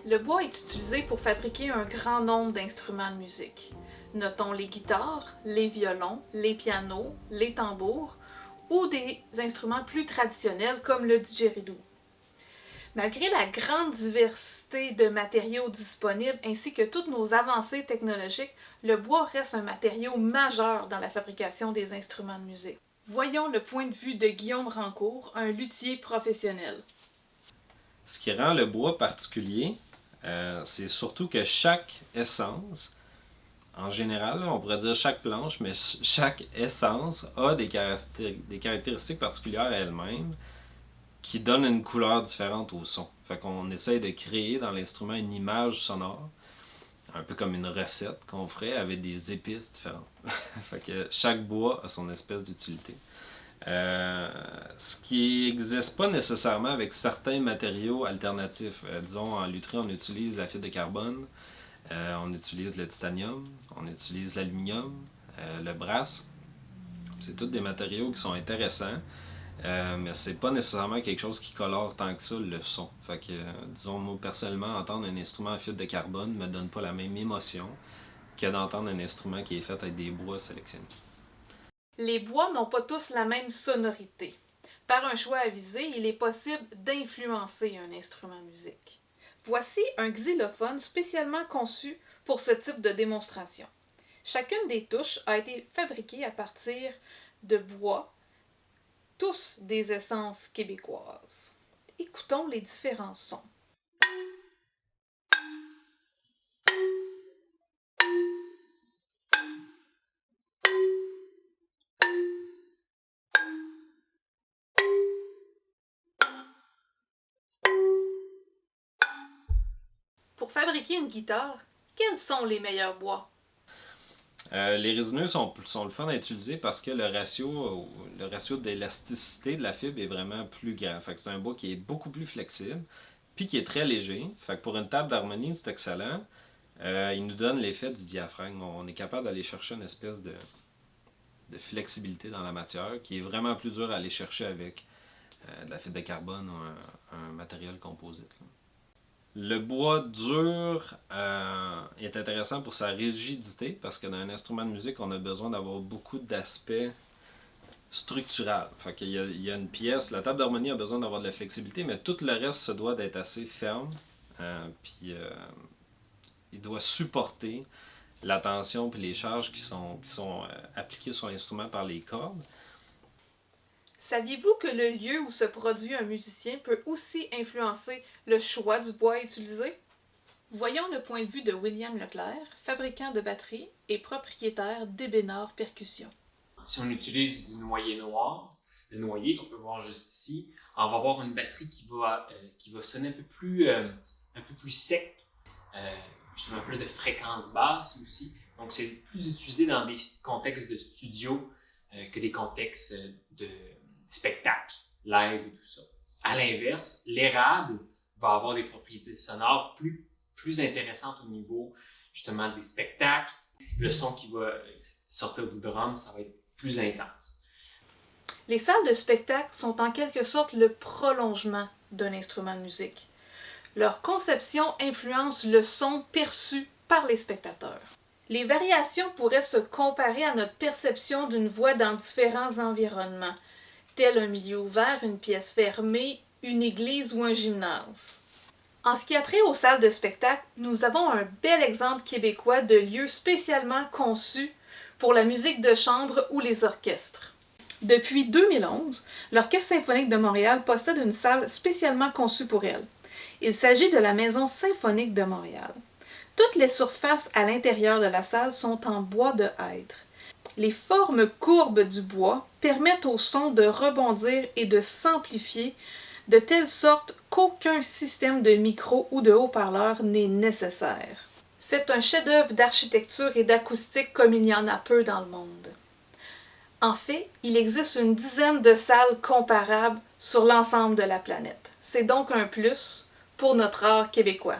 Le bois est utilisé pour fabriquer un grand nombre d'instruments de musique. Notons les guitares, les violons, les pianos, les tambours ou des instruments plus traditionnels comme le didgeridoo. Malgré la grande diversité de matériaux disponibles ainsi que toutes nos avancées technologiques, le bois reste un matériau majeur dans la fabrication des instruments de musique. Voyons le point de vue de Guillaume Rancourt, un luthier professionnel. Ce qui rend le bois particulier, c'est surtout que chaque essence, en général, on pourrait dire chaque planche, mais chaque essence a des caractéristiques particulières à elle-même qui donnent une couleur différente au son. Fait qu'on essaye de créer dans l'instrument une image sonore, un peu comme une recette qu'on ferait avec des épices différentes. Fait que chaque bois a son espèce d'utilité. Ce qui n'existe pas nécessairement avec certains matériaux alternatifs. Disons, en lutherie, on utilise la fibre de carbone, on utilise le titanium, on utilise l'aluminium, le brass. C'est tous des matériaux qui sont intéressants, mais c'est pas nécessairement quelque chose qui colore tant que ça le son. Fait que, disons, moi personnellement, entendre un instrument en fibre de carbone me donne pas la même émotion que d'entendre un instrument qui est fait avec des bois sélectionnés. Les bois n'ont pas tous la même sonorité. Par un choix avisé, il est possible d'influencer un instrument de musique. Voici un xylophone spécialement conçu pour ce type de démonstration. Chacune des touches a été fabriquée à partir de bois, tous des essences québécoises. Écoutons les différents sons. Pour fabriquer une guitare, quels sont les meilleurs bois? Les résineux sont le fun à utiliser parce que le ratio d'élasticité de la fibre est vraiment plus grand. Fait que c'est un bois qui est beaucoup plus flexible, puis qui est très léger. Fait que pour une table d'harmonie, c'est excellent. Il nous donne l'effet du diaphragme. On est capable d'aller chercher une espèce de flexibilité dans la matière qui est vraiment plus dur à aller chercher avec de la fibre de carbone ou un matériel composite, là. Le bois dur est intéressant pour sa rigidité parce que dans un instrument de musique, on a besoin d'avoir beaucoup d'aspects structurels. Fait qu'il y a une pièce, la table d'harmonie a besoin d'avoir de la flexibilité, mais tout le reste se doit d'être assez ferme. Puis il doit supporter la tension et les charges qui sont appliquées sur l'instrument par les cordes. Saviez-vous que le lieu où se produit un musicien peut aussi influencer le choix du bois utilisé? Voyons le point de vue de William Leclerc, fabricant de batteries et propriétaire d'Ébénard Percussion. Si on utilise du noyer noir, le noyer qu'on peut voir juste ici, on va avoir une batterie qui va sonner un peu plus sec, justement plus de fréquences basses aussi. Donc c'est plus utilisé dans des contextes de studio que des contextes de spectacle, live et tout ça. À l'inverse, l'érable va avoir des propriétés sonores plus intéressantes au niveau justement des spectacles. Le son qui va sortir du drum, ça va être plus intense. Les salles de spectacle sont en quelque sorte le prolongement d'un instrument de musique. Leur conception influence le son perçu par les spectateurs. Les variations pourraient se comparer à notre perception d'une voix dans différents environnements, tel un milieu ouvert, une pièce fermée, une église ou un gymnase. En ce qui a trait aux salles de spectacle, nous avons un bel exemple québécois de lieux spécialement conçus pour la musique de chambre ou les orchestres. Depuis 2011, l'Orchestre symphonique de Montréal possède une salle spécialement conçue pour elle. Il s'agit de la Maison symphonique de Montréal. Toutes les surfaces à l'intérieur de la salle sont en bois de hêtre. Les formes courbes du bois permettent au son de rebondir et de s'amplifier de telle sorte qu'aucun système de micro ou de haut-parleur n'est nécessaire. C'est un chef-d'œuvre d'architecture et d'acoustique comme il y en a peu dans le monde. En fait, il existe une dizaine de salles comparables sur l'ensemble de la planète. C'est donc un plus pour notre art québécois.